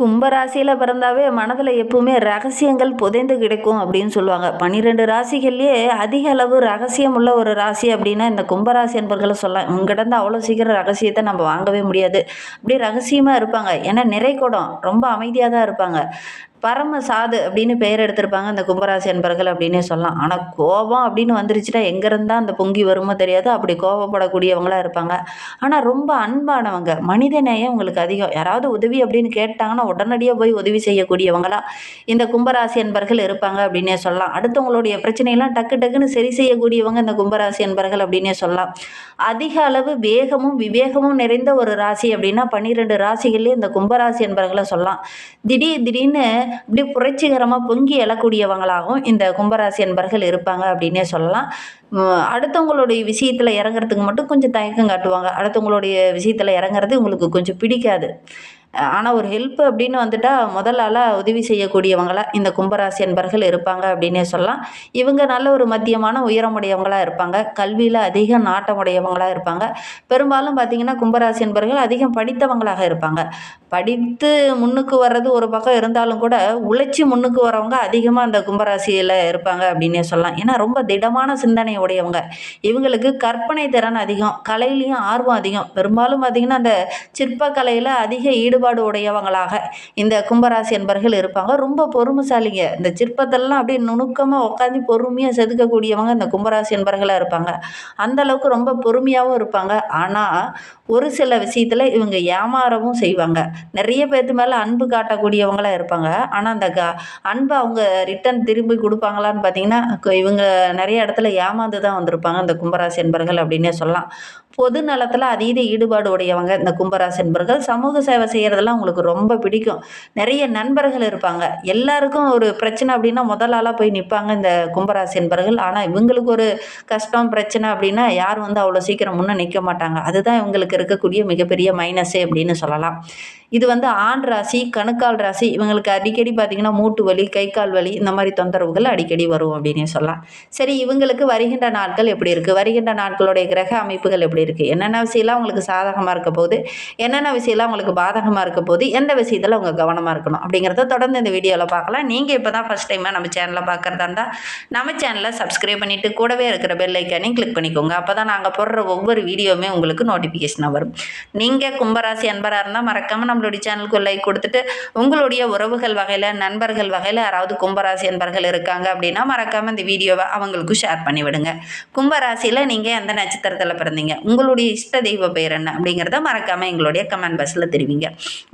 கும்பராசியில் பிறந்தாவே மனதில் எப்பவுமே ரகசியங்கள் புதைந்து கிடைக்கும் அப்படின்னு சொல்லுவாங்க. 12 ராசிகள்லேயே அதிக அளவு ரகசியம் உள்ள ஒரு ராசி அப்படின்னா இந்த கும்பராசி என்பர்களை சொல்லலாம். இவங்கிட்ட அவ்வளோ சீக்கிரம் ரகசியத்தை நம்ம வாங்கவே முடியாது. அப்படியே ரகசியமாக இருப்பாங்க. ஏன்னா நிறைகுடம் ரொம்ப அமைதியாக தான் இருப்பாங்க. பரம சாது அப்படின்னு பெயர் எடுத்திருப்பாங்க இந்த கும்பராசி அன்பர்கள் அப்படின்னே சொல்லலாம். ஆனால் கோபம் அப்படின்னு வந்துருச்சுன்னா எங்கேருந்தா அந்த பொங்கி வருமோ தெரியாது. அப்படி கோபப்படக்கூடியவங்களாக இருப்பாங்க. ஆனால் ரொம்ப அன்பானவங்க, மனித நேயம் உங்களுக்கு அதிகம். யாராவது உதவி அப்படின்னு கேட்டாங்கன்னா உடனடியாக போய் உதவி செய்யக்கூடியவங்களா இந்த கும்பராசி அன்பர்கள் இருப்பாங்க அப்படின்னே சொல்லலாம். அடுத்தவங்களுடைய பிரச்சனையெல்லாம் டக்கு டக்குன்னு சரி செய்யக்கூடியவங்க இந்த கும்பராசி அன்பர்கள் அப்படின்னே சொல்லலாம். அதிக அளவு வேகமும் விவேகமும் நிறைந்த ஒரு ராசி அப்படின்னா 12 ராசிகள்லேயே இந்த கும்பராசி அன்பர்களை சொல்லலாம். திடீர்னு இப்படி புரட்சிகரமாக பொங்கி எழக்கூடியவங்களாகவும் இந்த கும்பராசி அன்பர்கள் இருப்பாங்க அப்படின்னே சொல்லலாம். அடுத்தவங்களுடைய விஷயத்தில் இறங்குறதுக்கு மட்டும் கொஞ்சம் தயக்கம் காட்டுவாங்க. அடுத்தவங்களுடைய விஷயத்தில் இறங்குறது உங்களுக்கு கொஞ்சம் பிடிக்காது. ஆனால் ஒரு ஹெல்ப் அப்படின்னு வந்துட்டால் முதல் ஆளாக உதவி செய்யக்கூடியவங்களா இந்த கும்பராசி அன்பர்கள் இருப்பாங்க அப்படின்னே சொல்லலாம். இவங்க நல்ல ஒரு மத்தியமான உயரமுடையவங்களாக இருப்பாங்க. கல்வியில் அதிக நாட்டமுடையவங்களாக இருப்பாங்க. பெரும்பாலும் பார்த்திங்கன்னா கும்பராசி அன்பர்கள் அதிகம் படித்தவங்களாக இருப்பாங்க. படித்து முன்னுக்கு வர்றது ஒரு பக்கம் இருந்தாலும் கூட உழைச்சி முன்னுக்கு வரவங்க அதிகமாக அந்த கும்பராசியில் இருப்பாங்க அப்படின்னே சொல்லலாம். ஏன்னா ரொம்ப திடமான சிந்தனை உடையவங்க. இவங்களுக்கு கற்பனை திறன் அதிகம், கலையிலையும் ஆர்வம் அதிகம். பெரும்பாலும் பார்த்திங்கன்னா அந்த சிற்பக்கலையில் அதிக ஈடுபாடு உடையவங்களாக இந்த கும்பராசி அன்பர்கள் இருப்பாங்க. ரொம்ப பொறுமைசாலிங்க. இந்த சிற்பத்தெல்லாம் அப்படியே நுணுக்கமாக உட்காந்து பொறுமையாக செதுக்கக்கூடியவங்க இந்த கும்பராசி அன்பர்களாக இருப்பாங்க. அந்த அளவுக்கு ரொம்ப பொறுமையாகவும் இருப்பாங்க. ஆனால் ஒரு சில விஷயத்தில் இவங்க ஏமாறவும் செய்வாங்க. நிறைய பேர்த்து மேலே அன்பு காட்டக்கூடியவங்களாக இருப்பாங்க. ஆனால் அந்த அன்பை அவங்க ரிட்டன் திரும்பி கொடுப்பாங்களான்னு பார்த்தீங்கன்னா இவங்க நிறைய இடத்துல ஏமாந்து தான் வந்திருப்பாங்க இந்த கும்பராசி அன்பர்கள் அப்படின்னே சொல்லலாம். பொது நலத்தில் அதீத ஈடுபாடு உடையவங்க இந்த கும்பராசி அன்பர்கள். சமூக சேவை செய்கிறதெல்லாம் உங்களுக்கு ரொம்ப பிடிக்கும். நிறைய நண்பர்கள் இருப்பாங்க. எல்லாருக்கும் ஒரு பிரச்சனை அப்படின்னா முதல் ஆளாக போய் நிற்பாங்க இந்த கும்பராசி அன்பர்கள். ஆனால் இவங்களுக்கு ஒரு கஷ்டம் பிரச்சனை அப்படின்னா யாரும் அவ்வளோ சீக்கிரம் முன்னே நிற்க மாட்டாங்க. அதுதான் இவங்களுக்கு இருக்கக்கூடிய மிகப்பெரிய மைனஸே அப்படின்னு சொல்லலாம். இது ஆண் ராசி, கணுக்கால் ராசி. இவங்களுக்கு அடிக்கடி பார்த்திங்கன்னா மூட்டு வலி, கை கால் வலி இந்த மாதிரி தொந்தரவுகள் அடிக்கடி வரும் அப்படின்னே சொல்லலாம். சரி, இவங்களுக்கு வருகின்ற நாட்கள் எப்படி இருக்குது, வருகின்ற நாட்களுடைய கிரக அமைப்புகள் எப்படி இருக்குது, என்னென்ன விஷயம்லாம் அவங்களுக்கு சாதகமாக இருக்க போகுது, என்னென்ன விஷயம்லாம் அவங்களுக்கு பாதகமாக இருக்க போகுது, எந்த விஷயத்தில் அவங்க கவனமாக இருக்கணும் அப்படிங்கிறத தொடர்ந்து இந்த வீடியோவில் பார்க்கலாம். நீங்கள் இப்போ தான் ஃபஸ்ட் டைமாக நம்ம சேனலை பார்க்குறதா இருந்தால் நம்ம சேனலை சப்ஸ்கிரைப் பண்ணிவிட்டு கூடவே இருக்கிற பெல் ஐக்கானையும் கிளிக் பண்ணிக்கோங்க. அப்போ தான் நாங்கள் போடுற ஒவ்வொரு வீடியோவுமே உங்களுக்கு நோட்டிஃபிகேஷனாக வரும். நீங்கள் கும்பராசி அன்பராக இருந்தால் மறக்காமல் நம்மளுடைய சேனலுக்கு லைக் கொடுத்துட்டு உங்களுடைய உறவுகள் வகையில், நண்பர்கள் வகையில் யாராவது கும்பராசி அன்பர்கள் இருக்காங்க அப்படின்னா மறக்காமல் இந்த வீடியோவை அவங்களுக்கும் ஷேர் பண்ணி விடுங்க. கும்பராசியில் நீங்கள் எந்த நட்சத்திரத்தில் பிறந்தீங்க, உங்களுடைய இஷ்ட தெய்வ பெயர் என்ன அப்படிங்கிறத மறக்காமல் எங்களுடைய கமெண்ட் பாக்ஸில் தெரிவிங்க.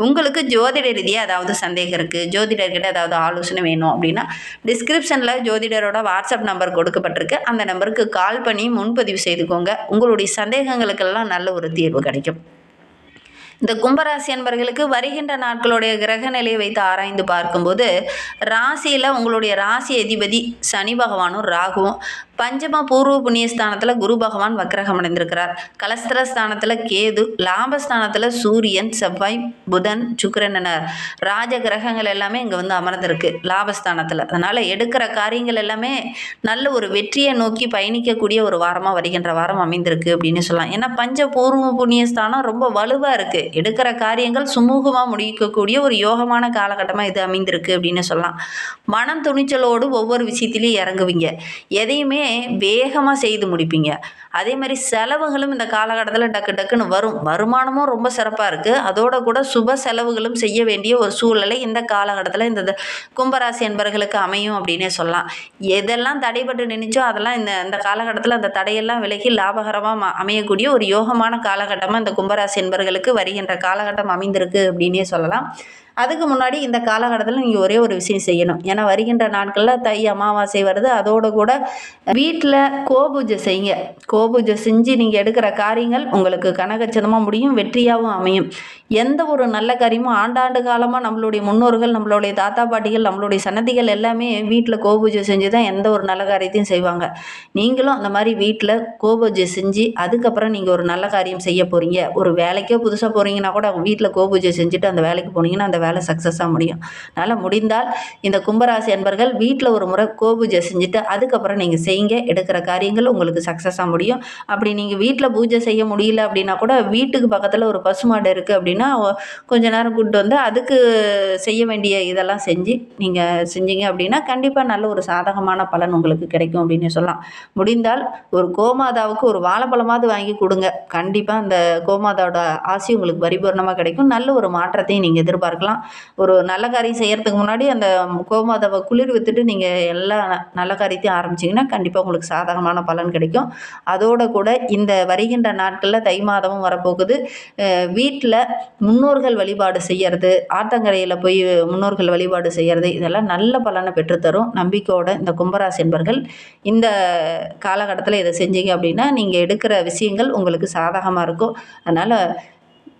உங்களுக்கு ஜோதிட ரீதியாக ஏதாவது சந்தேகம் இருக்குது, ஜோதிடர்கிட்ட ஏதாவது ஆலோசனை வேணும் அப்படின்னா டிஸ்கிரிப்ஷனில் ஜோதிடரோட வாட்ஸ்அப் நம்பர் கொடுக்கப்பட்டிருக்கு. அந்த நம்பருக்கு கால் பண்ணி முன்பதிவு செய்துக்கோங்க. உங்களுடைய சந்தேகங்களுக்கெல்லாம் நல்ல ஒரு தீர்வு கிடைக்கும். இந்த கும்பராசி அன்பர்களுக்கு வருகின்ற நாட்களுடைய கிரக நிலையை வைத்து ஆராய்ந்து பார்க்கும்போது ராசியில் உங்களுடைய ராசி அதிபதி சனி பகவானும் ராகுவும், பஞ்சம பூர்வ புண்ணியஸ்தானத்தில் குரு பகவான் வக்ரகம் அடைந்திருக்கிறார். கலஸ்திரஸ்தானத்தில் கேது, லாபஸ்தானத்தில் சூரியன், செவ்வாய், புதன், சுக்கிரன் என ராஜ கிரகங்கள் எல்லாமே இங்கே அமர்ந்திருக்கு லாபஸ்தானத்தில். அதனால் எடுக்கிற காரியங்கள் எல்லாமே நல்ல ஒரு வெற்றியை நோக்கி பயணிக்கக்கூடிய ஒரு வாரமாக வருகின்ற வாரம் அமைந்திருக்கு அப்படின்னு சொல்லலாம். ஏன்னா பஞ்ச பூர்வ புண்ணியஸ்தானம் ரொம்ப வலுவாக இருக்குது. எடுக்கிற காரியங்கள் சுமூகமாக முடிக்கக்கூடிய ஒரு யோகமான காலகட்டமாக இது அமைந்திருக்கு அப்படின்னு சொல்லலாம். மனம் துணிச்சலோடு ஒவ்வொரு விஷயத்திலையும் இறங்குவீங்க. எதையுமே வேகமாக செய்து முடிப்பீங்க. அதே மாதிரி செலவுகளும் இந்த காலகட்டத்தில் டக்கு டக்குன்னு வரும். வருமானமும் ரொம்ப சிறப்பாக இருக்குது. அதோட கூட சுப செலவுகளும் செய்ய வேண்டிய ஒரு சூழ்நிலை இந்த காலகட்டத்தில் இந்த கும்பராசி என்பர்களுக்கு அமையும் அப்படின்னே சொல்லலாம். எதெல்லாம் தடைபட்டு நினைச்சோ அதெல்லாம் இந்த காலகட்டத்தில் அந்த தடையெல்லாம் விலகி லாபகரமாக அமையக்கூடிய ஒரு யோகமான காலகட்டமாக இந்த கும்பராசி என்பர்களுக்கு வருகின்ற காலகட்டம் அமைந்திருக்கு அப்படின்னே சொல்லலாம். அதுக்கு முன்னாடி இந்த காலகட்டத்தில் நீங்கள் ஒரே ஒரு விஷயம் செய்யணும். ஏன்னா வருகின்ற நாட்களில் தை அமாவாசை வருது. அதோடு கூட வீட்டில் கோபூஜை செய்யுங்க. கோபூஜை செஞ்சு நீங்கள் எடுக்கிற காரியங்கள் உங்களுக்கு கனகச்சிதமாக முடியும், வெற்றியாகவும் அமையும். எந்த ஒரு நல்ல காரியமும் ஆண்டாண்டு காலமாக நம்மளுடைய முன்னோர்கள், நம்மளுடைய தாத்தா பாட்டிகள், நம்மளுடைய சன்னதிகள் எல்லாமே வீட்டில் கோபூஜை செஞ்சு தான் எந்த ஒரு நல்ல காரியத்தையும் செய்வாங்க. நீங்களும் அந்த மாதிரி வீட்டில் கோபூஜை செஞ்சு அதுக்கப்புறம் நீங்கள் ஒரு நல்ல காரியம் செய்ய போகிறீங்க. ஒரு வேலைக்கே புதுசாக போகிறீங்கன்னா கூட வீட்டில் கோபூஜை செஞ்சுட்டு அந்த வேலைக்கு போனீங்கன்னா அந்த வேலை சக்ஸஸாக முடியும். அதனால் முடிந்தால் இந்த கும்பராசி அன்பர்கள் வீட்டில் ஒரு முறை கோபூஜை செஞ்சுட்டு அதுக்கப்புறம் நீங்கள் செய்யுங்க. எடுக்கிற காரியங்கள் உங்களுக்கு சக்ஸஸாக முடியும். அப்படி நீங்கள் வீட்டில் பூஜை செய்ய முடியல அப்படின்னா கூட வீட்டுக்கு பக்கத்தில் ஒரு பசுமாடு இருக்குது அப்படின்னா கொஞ்ச நேரம் கூப்பிட்டு வந்து அதுக்கு செய்ய வேண்டிய இதெல்லாம் செஞ்சு நீங்கள் செஞ்சீங்க அப்படின்னா கண்டிப்பாக நல்ல ஒரு சாதகமான பலன் உங்களுக்கு கிடைக்கும் அப்படின்னு சொல்லலாம். முடிந்தால் ஒரு கோமாதாவுக்கு ஒரு வாழைப்பழமாவது வாங்கி கொடுங்க. கண்டிப்பாக அந்த கோமாதாவோட ஆசி உங்களுக்கு பரிபூர்ணமாக கிடைக்கும். நல்ல ஒரு மாற்றத்தையும் நீங்கள் எதிர்பார்க்கலாம். ஒரு நல்ல காரியம் செய்கிறதுக்கு முன்னாடி அந்த கோமாதாவை குளிர் வித்துட்டு நீங்கள் எல்லா நல்ல காரியத்தையும் ஆரம்பிச்சிங்கன்னா கண்டிப்பாக உங்களுக்கு சாதகமான பலன் கிடைக்கும். அதோடு கூட இந்த வருகின்ற நாட்களில் தை மாதமும் வரப்போகுது. வீட்டில் முன்னோர்கள் வழிபாடு செய்கிறது, ஆற்றங்கரையில் போய் முன்னோர்கள் வழிபாடு செய்கிறது, இதெல்லாம் நல்ல பலனை பெற்றுத்தரும். நம்பிக்கையோட இந்த கும்பராசி என்பர்கள் இந்த காலகட்டத்தில் இதை செஞ்சீங்க அப்படின்னா நீங்கள் எடுக்கிற விஷயங்கள் உங்களுக்கு சாதகமாக இருக்கும். அதனால்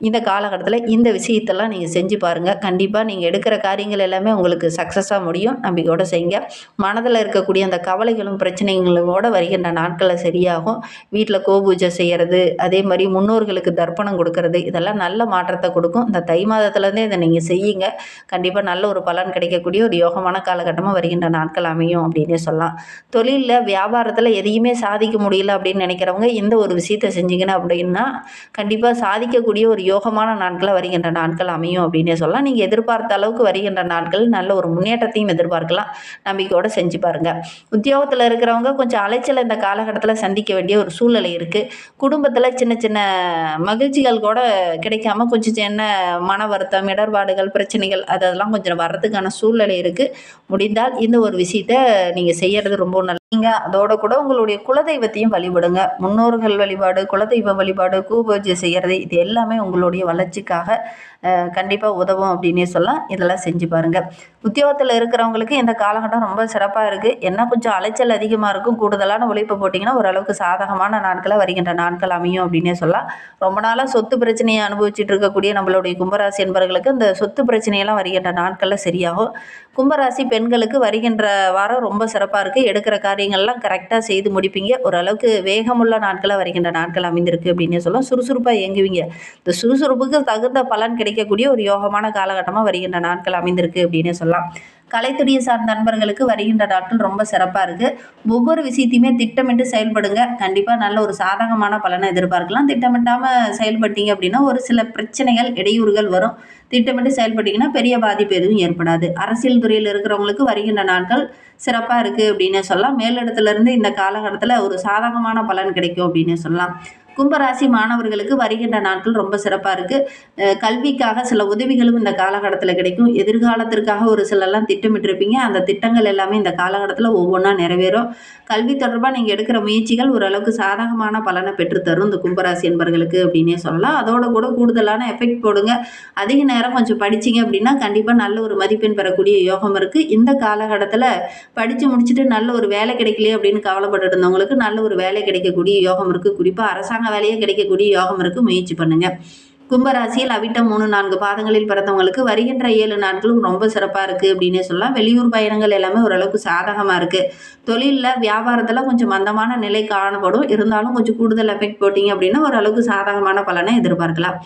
இந்த காலகட்டத்தில் இந்த விஷயத்தெல்லாம் நீங்கள் செஞ்சு பாருங்கள். கண்டிப்பாக நீங்கள் எடுக்கிற காரியங்கள் எல்லாமே உங்களுக்கு சக்ஸஸாக முடியும். நம்பிக்கையோடு செய்யுங்க. மனதில் இருக்கக்கூடிய அந்த கவலைகளும் பிரச்சனைகளோடு வருகின்ற நாட்களில் சரியாகும். வீட்டில் கோபூஜை செய்கிறது, அதே மாதிரி முன்னோர்களுக்கு தர்ப்பணம் கொடுக்கறது, இதெல்லாம் நல்ல மாற்றத்தை கொடுக்கும். இந்த தை மாதத்துலேருந்தே இதை நீங்கள் செய்யுங்க. கண்டிப்பாக நல்ல ஒரு பலன் கிடைக்கக்கூடிய ஒரு யோகமான காலகட்டமாக வருகின்ற நாட்கள் அமையும் அப்படின்னே சொல்லலாம். தொழிலில் வியாபாரத்தில் எதையுமே சாதிக்க முடியல அப்படின்னு நினைக்கிறவங்க இந்த ஒரு விஷயத்தை செஞ்சீங்கன்னா அப்படின்னா கண்டிப்பாக சாதிக்கக்கூடிய ஒரு யோகமான நாட்களை வருகின்ற நாட்கள் அமையும் அப்படின்னே சொல்லலாம். நீங்கள் எதிர்பார்த்த அளவுக்கு வருகின்ற நாட்கள் நல்ல ஒரு முன்னேற்றத்தையும் எதிர்பார்க்கலாம். நம்பிக்கையோடு செஞ்சு பாருங்கள். உத்தியோகத்தில் இருக்கிறவங்க கொஞ்சம் அலைச்சலை இந்த காலகட்டத்தில் சந்திக்க வேண்டிய ஒரு சூழ்நிலை இருக்குது. குடும்பத்தில் சின்ன சின்ன மகிழ்ச்சிகள் கூட கிடைக்காம கொஞ்சம் சின்ன மன வருத்தம், இடர்பாடுகள், பிரச்சனைகள் அதெல்லாம் கொஞ்சம் வர்றதுக்கான சூழ்நிலை இருக்குது. முடிந்தால் இந்த ஒரு விஷயத்தை நீங்கள் செய்கிறது ரொம்ப நல்லது. நீங்கள் அதோட கூட உங்களுடைய குலதெய்வத்தையும் வழிபடுங்க. முன்னோர்கள் வழிபாடு, குலதெய்வ வழிபாடு, பூஜை செய்கிறது, இது எல்லாமே உங்களுடைய வளர்ச்சிக்காக கண்டிப்பாக உதவும் அப்படின்னே சொல்லலாம். இதெல்லாம் செஞ்சு பாருங்கள். உத்தியோகத்தில் இருக்கிறவங்களுக்கு இந்த காலகட்டம் ரொம்ப சிறப்பாக இருக்குது. என்ன கொஞ்சம் அலைச்சல் அதிகமாக இருக்கும். கூடுதலான உழைப்பு போட்டிங்கன்னா ஓரளவுக்கு சாதகமான நாட்களை வருகின்ற நாட்கள் அமையும் அப்படின்னே சொல்லலாம். ரொம்ப நாளாக சொத்து பிரச்சனையை அனுபவிச்சுட்டு இருக்கக்கூடிய நம்மளுடைய கும்பராசி என்பவர்களுக்கு இந்த சொத்து பிரச்சனையெல்லாம் வருகின்ற நாட்களில் சரியாகும். கும்பராசி பெண்களுக்கு வருகின்ற வாரம் ரொம்ப சிறப்பாக இருக்குது. எடுக்கிற காரியங்கள்லாம் கரெக்டாக செய்து முடிப்பீங்க. ஓரளவுக்கு வேகமுள்ள நாட்களாக வருகின்ற நாட்கள் அமைந்திருக்கு அப்படின்னே சொல்லலாம். சுறுசுறுப்பாக இயங்குவீங்க. இந்த சுறுசுறுப்புக்கு தகுந்த பலன் கிடைக்கக்கூடிய ஒரு யோகமான காலகட்டமாக வருகின்ற நாட்கள் அமைந்திருக்கு அப்படின்னே சொல்லலாம். கலைத்துறையை சார்ந்த நண்பர்களுக்கு வருகின்ற நாட்கள் ரொம்ப சிறப்பாக இருக்குது. ஒவ்வொரு விஷயத்தையுமே திட்டமிட்டு செயல்படுங்க. கண்டிப்பாக நல்ல ஒரு சாதகமான பலனை எதிர்பார்க்கலாம். திட்டமிட்டாமல் செயல்பட்டீங்க அப்படின்னா ஒரு சில பிரச்சனைகள், இடையூறுகள் வரும். திட்டமிட்டு செயல்பட்டீங்கன்னா பெரிய பாதிப்பு எதுவும் ஏற்படாது. அரசியல் துறையில் இருக்கிறவங்களுக்கு வருகின்ற நாட்கள் சிறப்பாக இருக்குது அப்படின்னு சொல்லலாம். மேலிடத்துலேருந்து இந்த காலகட்டத்தில் ஒரு சாதகமான பலன் கிடைக்கும் அப்படின்னு சொல்லலாம். கும்பராசி மாணவர்களுக்கு வருகின்ற நாட்கள் ரொம்ப சிறப்பாக இருக்குது. கல்விக்காக சில உதவிகளும் இந்த காலகட்டத்தில் கிடைக்கும். எதிர்காலத்திற்காக ஒரு சிலெல்லாம் திட்டமிட்டிருப்பீங்க. அந்த திட்டங்கள் எல்லாமே இந்த காலகட்டத்தில் ஒவ்வொன்றா நிறைவேறும். கல்வி தொடர்பாக நீங்கள் எடுக்கிற முயற்சிகள் ஓரளவுக்கு சாதகமான பலனை பெற்றுத்தரும் இந்த கும்பராசி என்பர்களுக்கு அப்படின்னே சொல்லலாம். அதோட கூட கூடுதலான எஃபெக்ட் போடுங்க. அதிக நேரம் கொஞ்சம் படிச்சிங்க அப்படின்னா கண்டிப்பாக நல்ல ஒரு மதிப்பெண் பெறக்கூடிய யோகம் இருக்குது. இந்த காலகட்டத்தில் படித்து முடிச்சுட்டு நல்ல ஒரு வேலை கிடைக்கலையே அப்படின்னு கவலைப்பட்டு இருந்தவங்களுக்கு நல்ல ஒரு வேலை கிடைக்கக்கூடிய யோகம் இருக்குது. குறிப்பாக அரசாங்க வேலையே கிடைக்கக்கூடிய யோகம் இருக்குது. முயற்சி பண்ணுங்க. கும்பராசியில் அவிட்டம் 3-4 பாதங்களில் பிறந்தவங்களுக்கு வருகின்ற 7 நாட்களும் ரொம்ப சிறப்பாக இருக்குது அப்படின்னே சொல்லலாம். வெளியூர் பயணங்கள் எல்லாமே ஓரளவுக்கு சாதகமாக இருக்குது. தொழிலில் வியாபாரத்தில் கொஞ்சம் மந்தமான நிலை காணப்படும். இருந்தாலும் கொஞ்சம் கூடுதல் எஃபெக்ட் போட்டிங்க அப்படின்னா ஓரளவுக்கு சாதகமான பலனை எதிர்பார்க்கலாம்.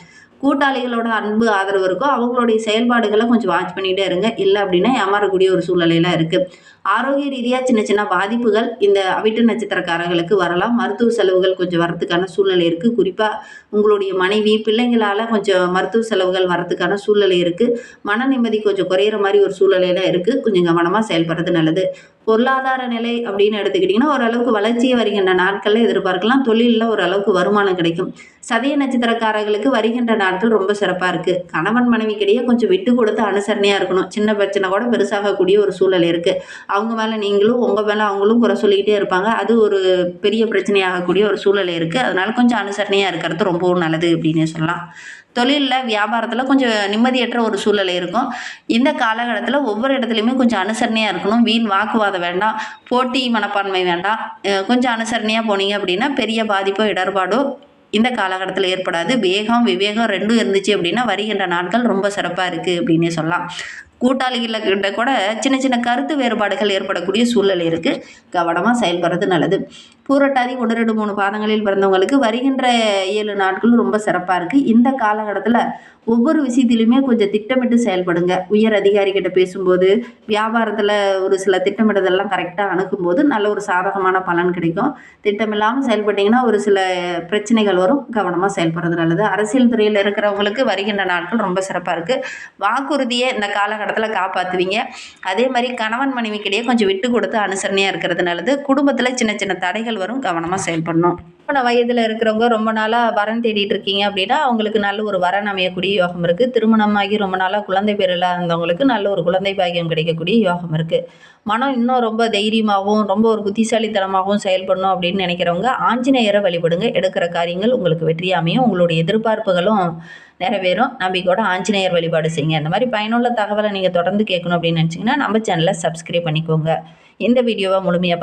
கூட்டாளிகளோட அன்பு ஆதரவு இருக்கும். அவங்களுடைய செயல்பாடுகளை கொஞ்சம் வாட்ச் பண்ணிகிட்டே இருங்க. இல்லை அப்படின்னா ஏமாறக்கூடிய ஒரு சூழ்நிலையெல்லாம் இருக்குது. ஆரோக்கிய ரீதியாக சின்ன சின்ன பாதிப்புகள் இந்த அவிட்ட நட்சத்திரக்காரர்களுக்கு வரலாம். மருத்துவ செலவுகள் கொஞ்சம் வரத்துக்கான சூழ்நிலை இருக்குது. குறிப்பாக உங்களுடைய மனைவி, பிள்ளைங்களால் கொஞ்சம் மருத்துவ செலவுகள் வரத்துக்கான சூழ்நிலை இருக்குது. மன நிம்மதி கொஞ்சம் குறையிற மாதிரி ஒரு சூழ்நிலையெல்லாம் இருக்குது. கொஞ்சம் கவனமாக செயல்படுறது நல்லது. பொருளாதார நிலை அப்படின்னு எடுத்துக்கிட்டிங்கன்னா ஓரளவுக்கு வளர்ச்சியை வருகின்ற நாட்களில் எதிர்பார்க்கலாம். தொழிலில் ஓரளவுக்கு வருமானம் கிடைக்கும். சதய நட்சத்திரக்காரர்களுக்கு வருகின்ற நாட்கள் ரொம்ப சிறப்பாக இருக்குது. கணவன் மனைவிக்கிடையே கொஞ்சம் விட்டு கொடுத்து அனுசரணையாக இருக்கணும். சின்ன பிரச்சனை கூட பெருசாகக்கூடிய ஒரு சூழ்நிலை இருக்குது. அவங்க மேலே நீங்களும், உங்கள் மேலே அவங்களும் குறை சொல்லிக்கிட்டே இருப்பாங்க. அது ஒரு பெரிய பிரச்சனையாகக்கூடிய ஒரு சூழ்நிலை இருக்குது. அதனால் கொஞ்சம் அனுசரணையாக இருக்கிறது ரொம்பவும் நல்லது அப்படின்னே சொல்லலாம். தொழிலில் வியாபாரத்தில் கொஞ்சம் நிம்மதியற்ற ஒரு சூழ்நிலை இருக்கும். இந்த காலகட்டத்தில் ஒவ்வொரு இடத்துலையுமே கொஞ்சம் அனுசரணையாக இருக்கணும். வீண் வாக்குவாதம் வேண்டாம். போட்டி மனப்பான்மை வேண்டாம். கொஞ்சம் அனுசரணையாக போனீங்க அப்படின்னா பெரிய பாதிப்போ இடர்பாடோ இந்த காலகட்டத்தில் ஏற்படாது. வேகம், விவேகம் ரெண்டும் இருந்துச்சு அப்படின்னா வருகின்ற நாட்கள் ரொம்ப சிறப்பாக இருக்குது அப்படின்னே சொல்லலாம். கூட்டாளிகிட்ட கூட சின்ன சின்ன கருத்து வேறுபாடுகள் ஏற்படக்கூடிய சூழல் இருக்குது. கவனமாக செயல்படுறது நல்லது. பூரட்டாதி 1, 2, 3 பாதங்களில் பிறந்தவங்களுக்கு வருகின்ற 7 நாட்களும் ரொம்ப சிறப்பாக இருக்குது. இந்த காலகட்டத்தில் ஒவ்வொரு விஷயத்திலுமே கொஞ்சம் திட்டமிட்டு செயல்படுங்க. உயர் அதிகாரிகிட்ட பேசும்போது, வியாபாரத்தில் ஒரு சில திட்டமிடுதல்லாம் கரெக்டாக அணுகும்போது நல்ல ஒரு சாதகமான பலன் கிடைக்கும். திட்டமில்லாமல் செயல்பட்டிங்கன்னா ஒரு சில பிரச்சனைகள் வரும். கவனமாக செயல்படுறது நல்லது. அரசியல் துறையில் இருக்கிறவங்களுக்கு வருகின்ற நாட்கள் ரொம்ப சிறப்பாக இருக்குது. வாக்குறுதியை இந்த காலகட்டத்தில் காப்பாற்றுவீங்க. அதே மாதிரி கணவன் மனைவிக்கிடையே கொஞ்சம் விட்டு கொடுத்து அனுசரணையாக இருக்கிறது நல்லது. குடும்பத்தில் சின்ன சின்ன தடைகள் வரும். கவனமாக செயல்படணும். திருமண வயதில் இருக்கிறவங்க ரொம்ப நாளாக வரன் தேடிட்டு இருக்கீங்க அப்படின்னா அவங்களுக்கு நல்ல ஒரு வரன் அமையக்கூடிய யோகம் இருக்குது. திருமணமாகி ரொம்ப நாளாக குழந்தை பேர் இல்லாதவங்களுக்கு நல்ல ஒரு குழந்தை பாக்கியம் கிடைக்கக்கூடிய யோகம் இருக்குது. மனம் இன்னும் ரொம்ப தைரியமாகவும் ரொம்ப ஒரு புத்திசாலித்தனமாகவும் செயல்படணும் அப்படின்னு நினைக்கிறவங்க ஆஞ்சநேயரை வழிபடுங்க. எடுக்கிற காரியங்கள் உங்களுக்கு வெற்றி அமையும். உங்களுடைய எதிர்பார்ப்புகளும் நிறைவேறும். நம்பிக்கையோட ஆஞ்சநேயர் வழிபாடு செய்யுங்க. இந்த மாதிரி பயனுள்ள தகவலை நீங்கள் தொடர்ந்து கேட்கணும் அப்படின்னு நினச்சிங்கன்னா நம்ம சேனலை சப்ஸ்கிரைப் பண்ணிக்கோங்க. இந்த வீடியோவை முழுமையாக